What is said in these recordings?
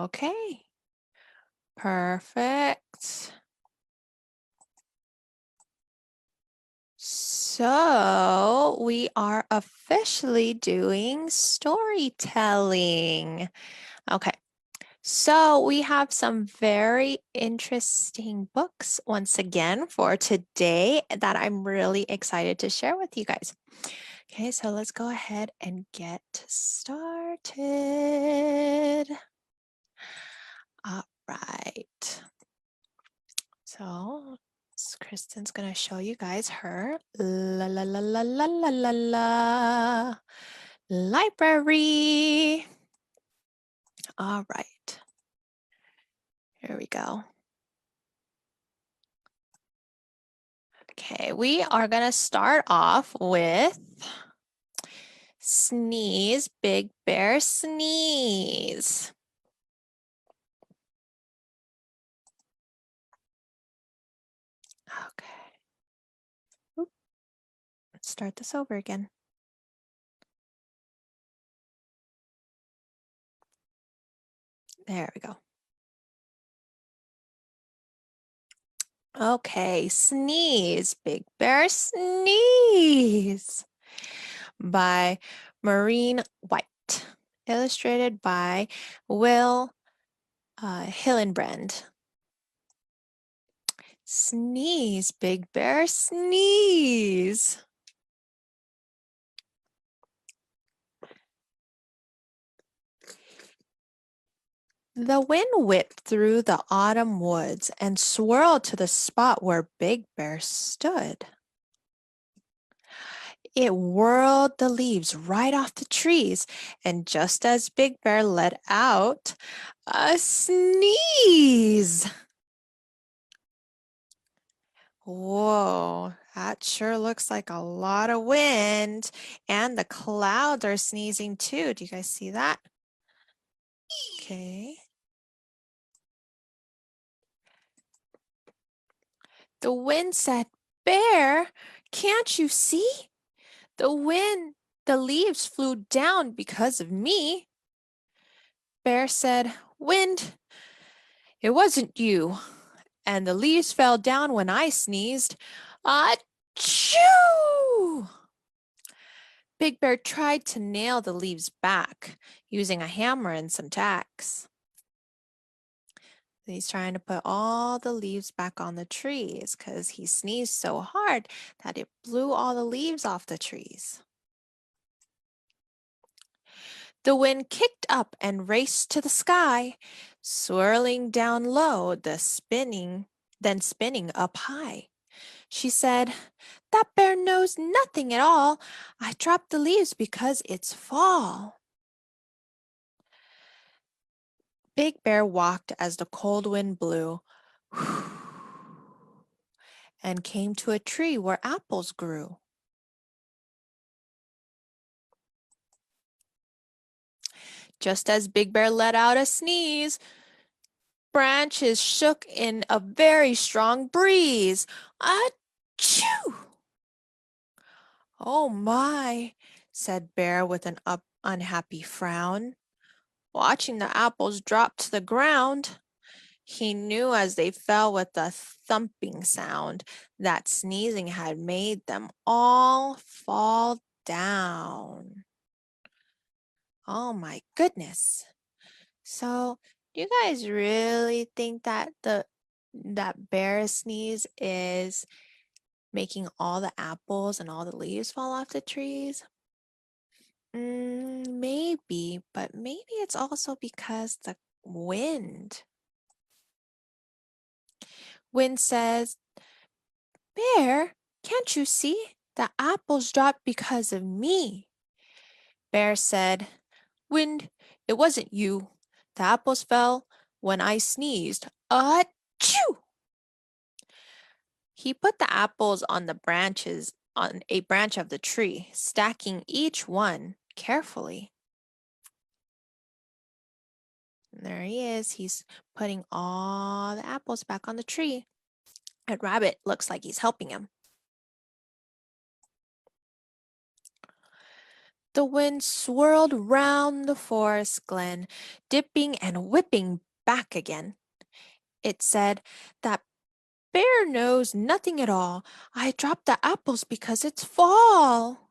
Okay. Perfect. So we are officially doing storytelling. Okay. So we have some very interesting books once again for today that I'm really excited to share with you guys. Okay, so let's go ahead and get started. All right. So Kristen's gonna show you guys her la library. All right. Here we go. Okay, we are gonna start off with Sneeze, Big Bear Sneeze. Okay. Oop. Let's start this over again. There we go. Okay, Sneeze, Big Bear Sneeze by Maureen Wright, illustrated by Will Hillenbrand. Sneeze, Big Bear, sneeze. The wind whipped through the autumn woods and swirled to the spot where Big Bear stood. It whirled the leaves right off the trees, and just as Big Bear let out a sneeze. Whoa, that sure looks like a lot of wind, and the clouds are sneezing too. Do you guys see that? Okay. The wind said, Bear, can't you see? The leaves flew down because of me. Bear said, Wind, it wasn't you. And the leaves fell down when I sneezed. Achoo! Big Bear tried to nail the leaves back using a hammer and some tacks. He's trying to put all the leaves back on the trees because he sneezed so hard that it blew all the leaves off the trees. The wind kicked up and raced to the sky, swirling down low, then spinning up high. She said, That bear knows nothing at all. I dropped the leaves because it's fall. Big Bear walked as the cold wind blew and came to a tree where apples grew. Just as Big Bear let out a sneeze, branches shook in a very strong breeze. Achoo! Oh my, said Bear with an unhappy frown, watching the apples drop to the ground. He knew as they fell with a thumping sound that sneezing had made them all fall down. Oh my goodness. So, do you guys really think that that bear sneeze is making all the apples and all the leaves fall off the trees? Maybe, but maybe it's also because the wind. Wind says, Bear, can't you see? The apples dropped because of me. Bear said, Wind, it wasn't you. The apples fell when I sneezed. Achoo! He put the apples on the branches on a branch of the tree, stacking each one carefully. And there he is. He's putting all the apples back on the tree. And Rabbit looks like he's helping him. The wind swirled round the forest glen, dipping and whipping back again. It said, "That bear knows nothing at all. I dropped the apples because it's fall."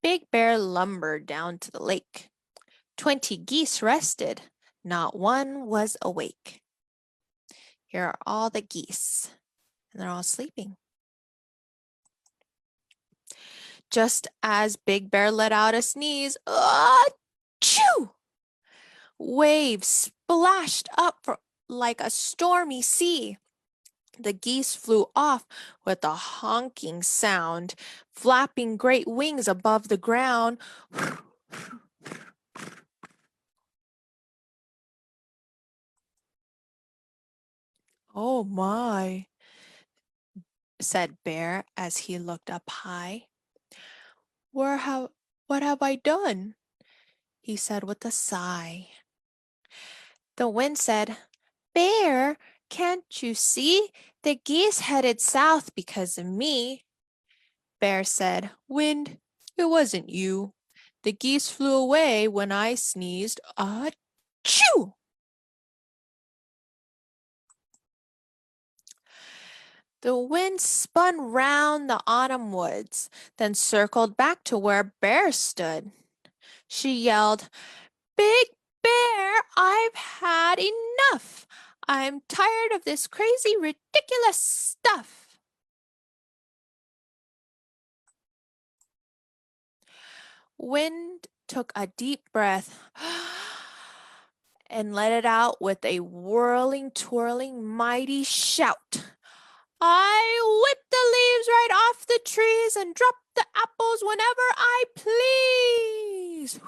Big Bear lumbered down to the lake. 20 geese rested. Not one was awake. Here are all the geese, and they're all sleeping. Just as Big Bear let out a sneeze, achoo! Waves splashed up like a stormy sea. The geese flew off with a honking sound, flapping great wings above the ground. "Oh my," said Bear as he looked up high. What have I done?" he said with a sigh. The wind said, "Bear, can't you see? The geese headed south because of me." Bear said, "Wind, it wasn't you. The geese flew away when I sneezed. Achoo!" The wind spun round the autumn woods, then circled back to where Bear stood. She yelled, "Big Bear, I've had enough. I'm tired of this crazy, ridiculous stuff." Wind took a deep breath and let it out with a whirling, twirling, mighty shout. "I whip the leaves right off the trees and drop the apples whenever I please.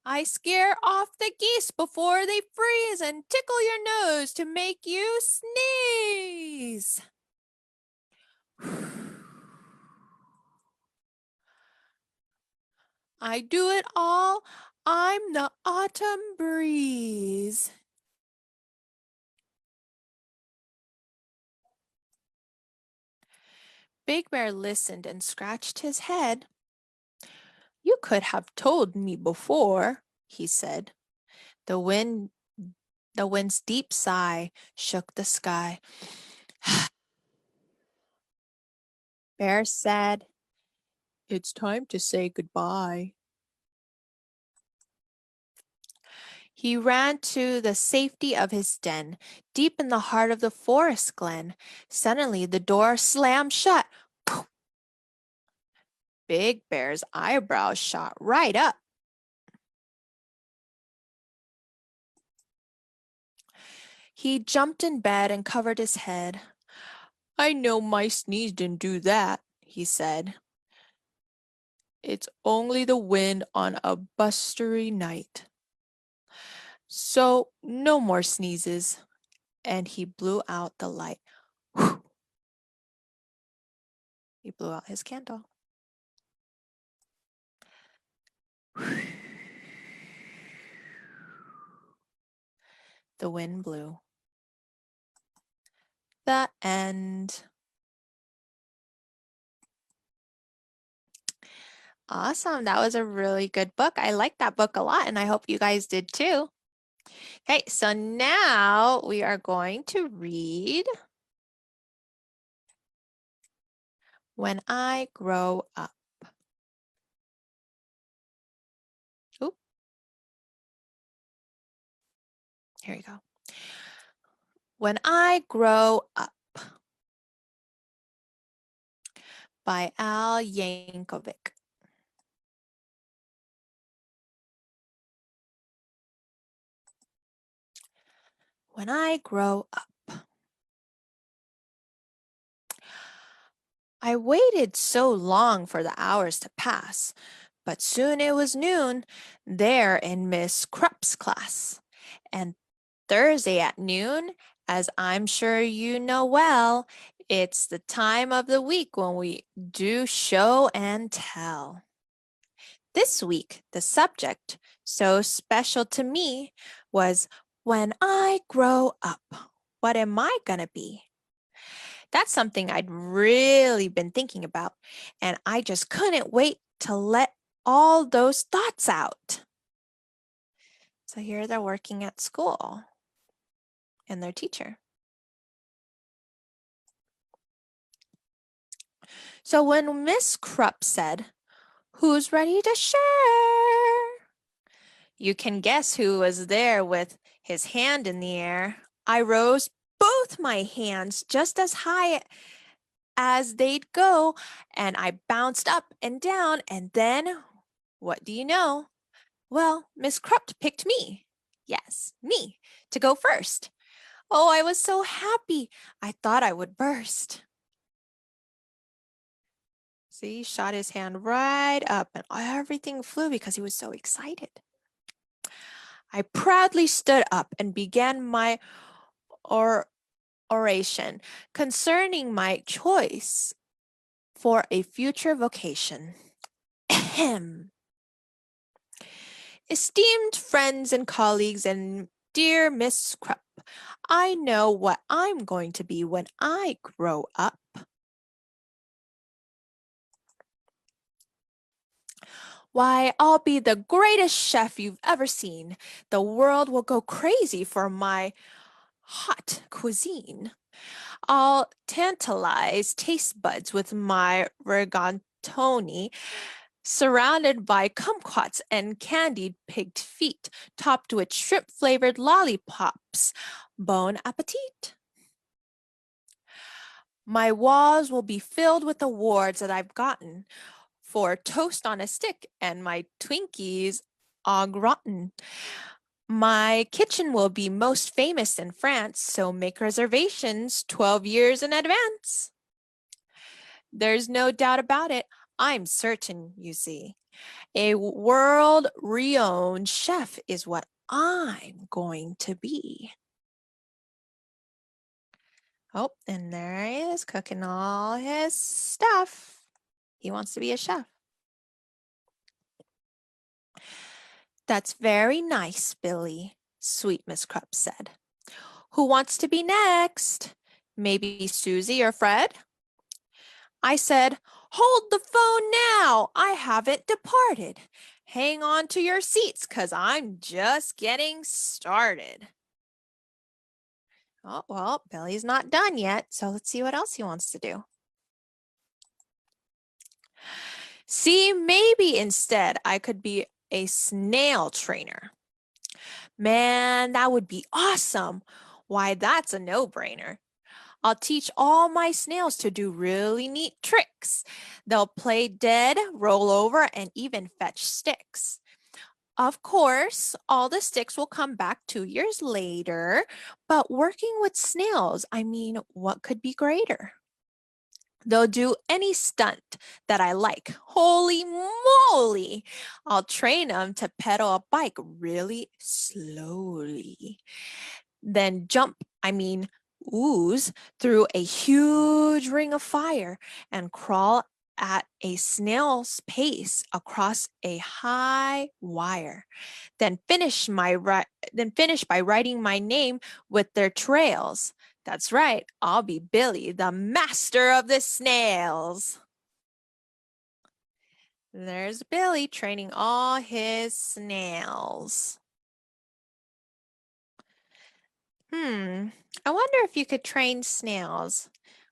I scare off the geese before they freeze and tickle your nose to make you sneeze." "I do it all. I'm the autumn breeze." Big Bear listened and scratched his head. "You could have told me before," he said. The wind, the wind's deep sigh shook the sky. Bear said, "It's time to say goodbye." He ran to the safety of his den, deep in the heart of the forest glen. Suddenly the door slammed shut. Big Bear's eyebrows shot right up. He jumped in bed and covered his head. "I know my sneeze didn't do that," he said. "It's only the wind on a blustery night. So no more sneezes." And he blew out the light. He blew out his candle. The wind blew. The end. Awesome. That was a really good book. I liked that book a lot, and I hope you guys did too. Okay, so now we are going to read When I Grow Up. Oop. Here you go. When I Grow Up by Al Yankovic. When I grow up. I waited so long for the hours to pass, but soon it was noon there in Miss Krupp's class. And Thursday at noon, as I'm sure you know well, it's the time of the week when we do show and tell. This week, the subject, so special to me, was When I Grow Up. What am I gonna be? That's something I'd really been thinking about, and I just couldn't wait to let all those thoughts out. So here they're working at school and their teacher. So when Miss Krupp said, "Who's ready to share?" You can guess who was there with his hand in the air. I rose both my hands just as high as they'd go, and I bounced up and down, and then, what do you know? Well, Miss Krupp picked me. Yes, me, to go first. Oh, I was so happy. I thought I would burst. See, he shot his hand right up and everything flew because he was so excited. I proudly stood up and began my oration concerning my choice for a future vocation. Ahem. Esteemed friends and colleagues and dear Miss Krupp, I know what I'm going to be when I grow up. Why, I'll be the greatest chef you've ever seen. The world will go crazy for my hot cuisine. I'll tantalize taste buds with my rigatoni, surrounded by kumquats and candied pigged feet, topped with shrimp-flavored lollipops. Bon appetit! My walls will be filled with awards that I've gotten for toast on a stick and my Twinkies au gratin. My kitchen will be most famous in France, so make reservations 12 years in advance. There's no doubt about it. I'm certain, you see. A world-renowned chef is what I'm going to be. Oh, and there he is cooking all his stuff. He wants to be a chef. That's very nice, Billy, sweet Miss Krupp said. Who wants to be next? Maybe Susie or Fred? I said, hold the phone now. I haven't departed. Hang on to your seats, 'cause I'm just getting started. Oh, well, Billy's not done yet, so let's see what else he wants to do. See, maybe instead I could be a snail trainer. Man, that would be awesome. Why, that's a no-brainer. I'll teach all my snails to do really neat tricks. They'll play dead, roll over, and even fetch sticks. Of course, all the sticks will come back 2 years later, but working with snails, I mean, what could be greater? They'll do any stunt that I like. Holy moly! I'll train them to pedal a bike really slowly. Then ooze through a huge ring of fire and crawl at a snail's pace across a high wire. Then finish by writing my name with their trails. That's right, I'll be Billy, the master of the snails. There's Billy training all his snails. I wonder if you could train snails.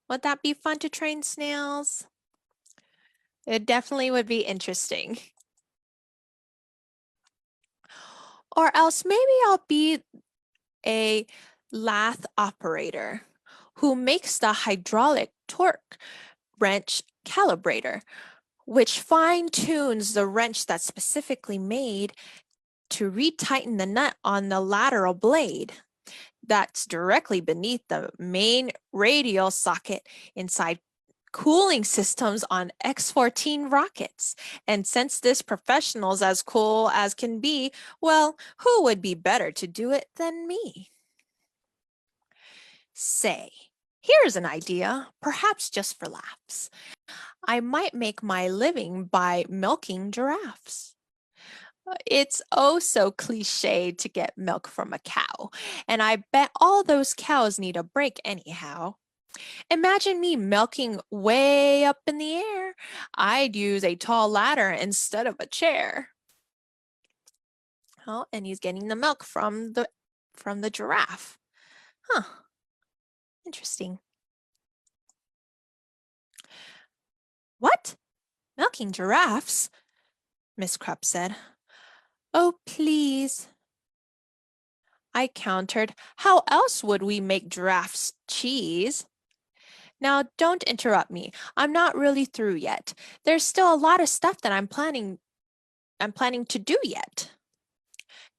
Would that be fun to train snails? It definitely would be interesting. Or else maybe I'll be a lathe operator who makes the hydraulic torque wrench calibrator, which fine-tunes the wrench that's specifically made to retighten the nut on the lateral blade that's directly beneath the main radial socket inside cooling systems on X-14 rockets. And since this professional's as cool as can be, well, who would be better to do it than me? Say, here's an idea, perhaps just for laughs. I might make my living by milking giraffes. It's oh so cliched to get milk from a cow, and I bet all those cows need a break anyhow. Imagine me milking way up in the air. I'd use a tall ladder instead of a chair. Oh, and he's getting the milk from the giraffe. Huh, interesting. What? Milking giraffes? Miss Krupp said. Oh, please. I countered. How else would we make giraffes cheese? Now, don't interrupt me. I'm not really through yet. There's still a lot of stuff that I'm planning to do yet.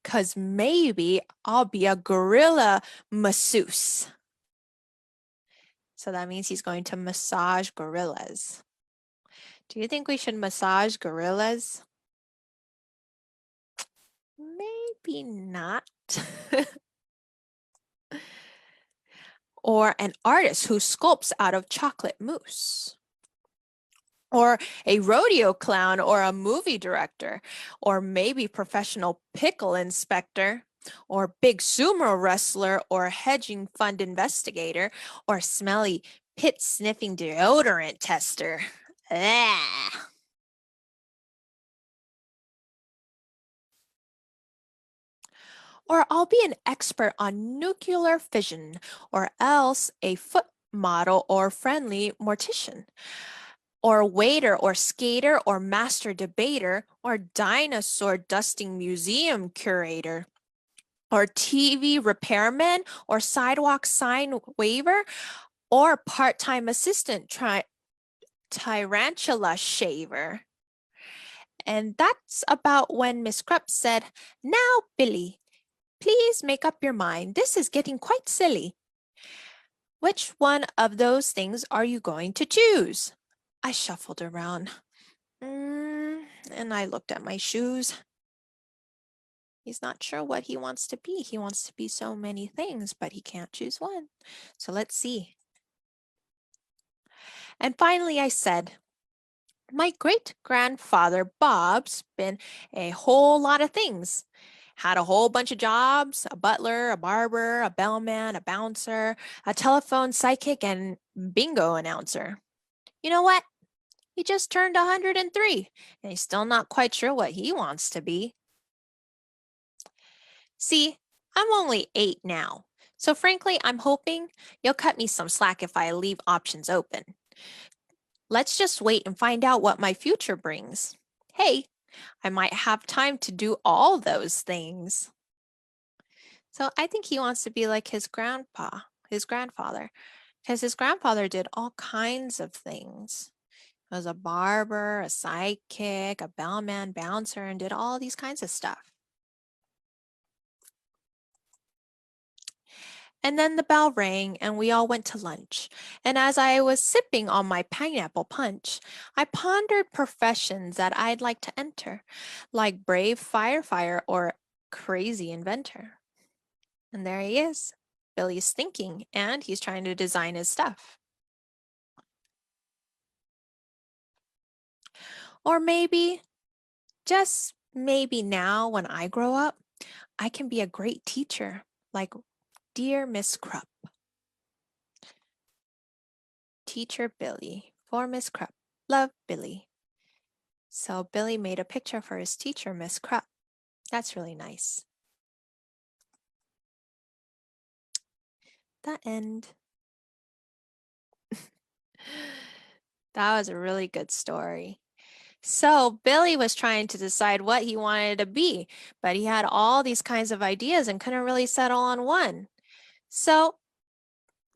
'Cause maybe I'll be a gorilla masseuse. So that means he's going to massage gorillas. Do you think we should massage gorillas? Maybe not. Or an artist who sculpts out of chocolate mousse. Or a rodeo clown or a movie director. Or maybe professional pickle inspector. Or big sumo wrestler or hedging fund investigator. Or smelly pit sniffing deodorant tester. Ah. Or I'll be an expert on nuclear fission, or else a foot model or friendly mortician, or waiter or skater or master debater, or dinosaur dusting museum curator, or TV repairman or sidewalk sign waver, or part-time assistant tarantula shaver. And that's about when Miss Krupp said, "Now, Billy, please make up your mind. This is getting quite silly. Which one of those things are you going to choose?" I shuffled around. And I looked at my shoes. He's not sure what he wants to be. He wants to be so many things, but he can't choose one. So let's see. And finally, I said, my great-grandfather Bob's been a whole lot of things. Had a whole bunch of jobs, a butler, a barber, a bellman, a bouncer, a telephone psychic, and bingo announcer. You know what? He just turned 103, and he's still not quite sure what he wants to be. See, I'm only 8 now, so frankly, I'm hoping you'll cut me some slack if I leave options open. Let's just wait and find out what my future brings. Hey, I might have time to do all those things. So I think he wants to be like his grandfather, because his grandfather did all kinds of things. He was a barber, a sidekick, a bellman, bouncer, and did all these kinds of stuff. And then the bell rang and we all went to lunch. And as I was sipping on my pineapple punch, I pondered professions that I'd like to enter, like brave firefighter or crazy inventor. And there he is. Billy's thinking, and he's trying to design his stuff. Or maybe, just maybe now when I grow up, I can be a great teacher, like dear Miss Krupp. Teacher Billy, for Miss Krupp. Love, Billy. So Billy made a picture for his teacher, Miss Krupp. That's really nice. The end. That was a really good story. So Billy was trying to decide what he wanted to be, but he had all these kinds of ideas and couldn't really settle on one. So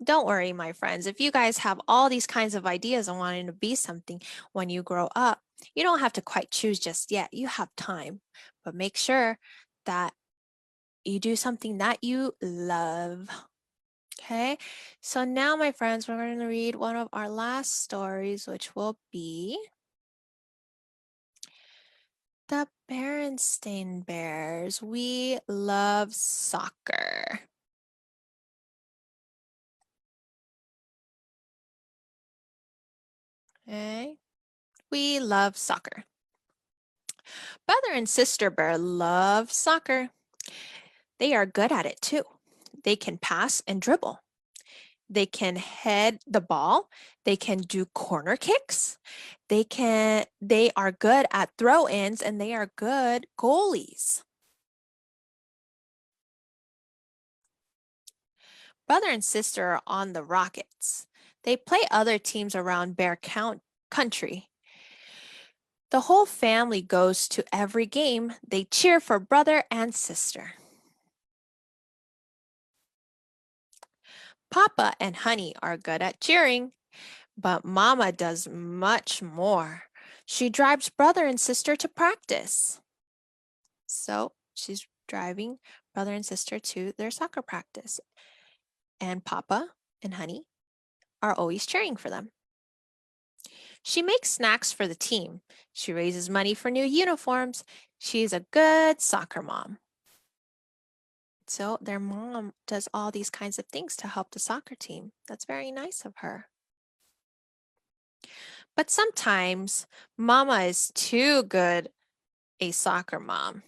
don't worry, my friends. If you guys have all these kinds of ideas and wanting to be something when you grow up, you don't have to quite choose just yet. You have time, but make sure that you do something that you love. Okay, so now, my friends, we're going to read one of our last stories, which will be the Berenstain Bears. We love soccer. Okay, we love soccer. Brother and sister bear love soccer. They are good at it too. They can pass and dribble. They can head the ball. They can do corner kicks. They are good at throw-ins and they are good goalies. Brother and sister are on the Rockets. They play other teams around Bear Country. The whole family goes to every game. They cheer for brother and sister. Papa and Honey are good at cheering, but Mama does much more. She drives brother and sister to practice. So she's driving brother and sister to their soccer practice. And Papa and Honey are always cheering for them. She makes snacks for the team. She raises money for new uniforms. She's a good soccer mom. So their mom does all these kinds of things to help the soccer team. That's very nice of her. But sometimes Mama is too good a soccer mom.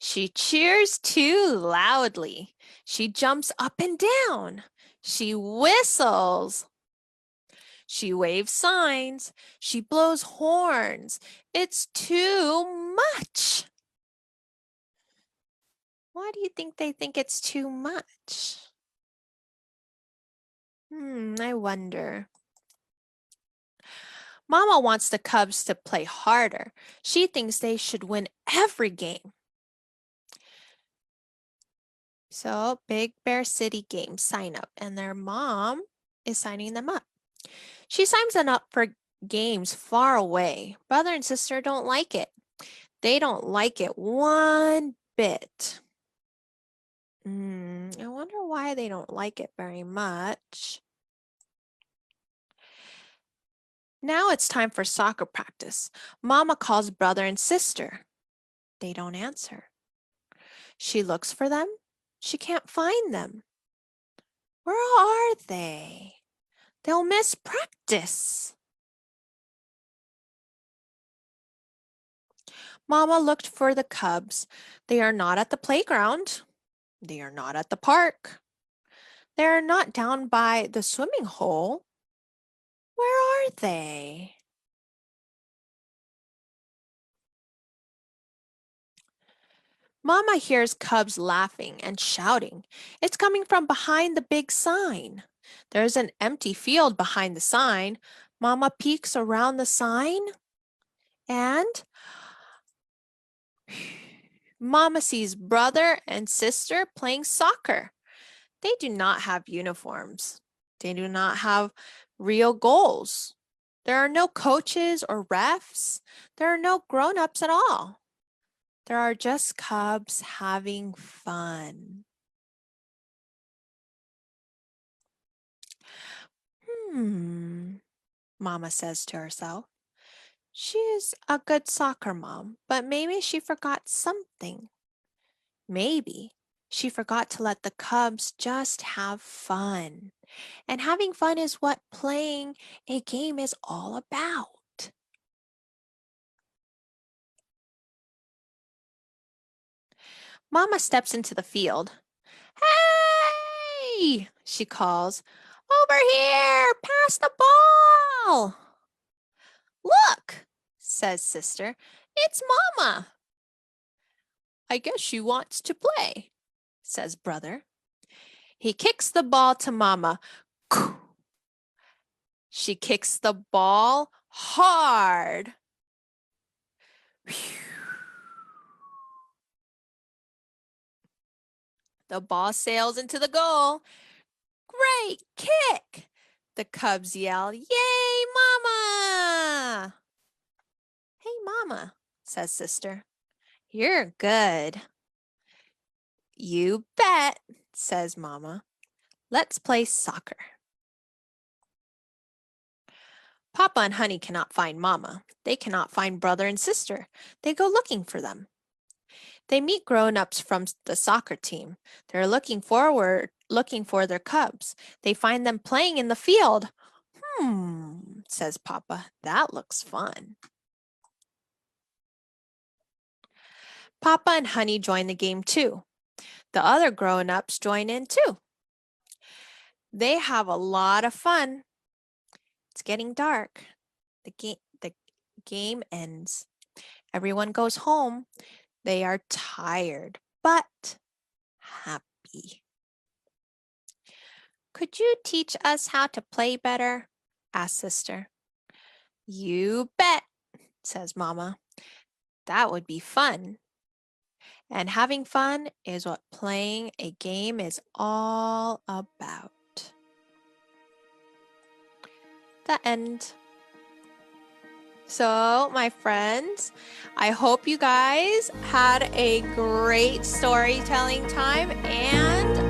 She cheers too loudly. She jumps up and down. She whistles. She waves signs. She blows horns. It's too much. Why do you think they think it's too much? I wonder. Mama wants the Cubs to play harder. She thinks they should win every game. So, Big Bear City games sign up, and their mom is signing them up. She signs them up for games far away. Brother and sister don't like it. They don't like it one bit. I wonder why they don't like it very much. Now it's time for soccer practice. Mama calls brother and sister. They don't answer. She looks for them. She can't find them. Where are they? They'll miss practice. Mama looked for the Cubs. They are not at the playground. They are not at the park. They are not down by the swimming hole. Where are they? Mama hears Cubs laughing and shouting. It's coming from behind the big sign. There's an empty field behind the sign. Mama peeks around the sign and Mama sees brother and sister playing soccer. They do not have uniforms. They do not have real goals. There are no coaches or refs. There are no grown-ups at all. There are just Cubs having fun. Mama says to herself. She is a good soccer mom, but maybe she forgot something. Maybe she forgot to let the Cubs just have fun. And having fun is what playing a game is all about. Mama steps into the field. Hey! She calls. Over here! Pass the ball! Look, says sister. It's Mama. I guess she wants to play, says brother. He kicks the ball to Mama. She kicks the ball hard. The ball sails into the goal. Great kick! The Cubs yell, Yay, Mama! Hey, Mama, says sister. You're good. You bet, says Mama. Let's play soccer. Papa and Honey cannot find Mama. They cannot find brother and sister. They go looking for them. They meet grown-ups from the soccer team. They're looking for their Cubs. They find them playing in the field. Says Papa. That looks fun. Papa and Honey join the game too. The other grown-ups join in too. They have a lot of fun. It's getting dark. The game ends. Everyone goes home. They are tired, but happy. Could you teach us how to play better? Asked Sister. You bet, says Mama. That would be fun. And having fun is what playing a game is all about. The end. So, my friends, I hope you guys had a great storytelling time, and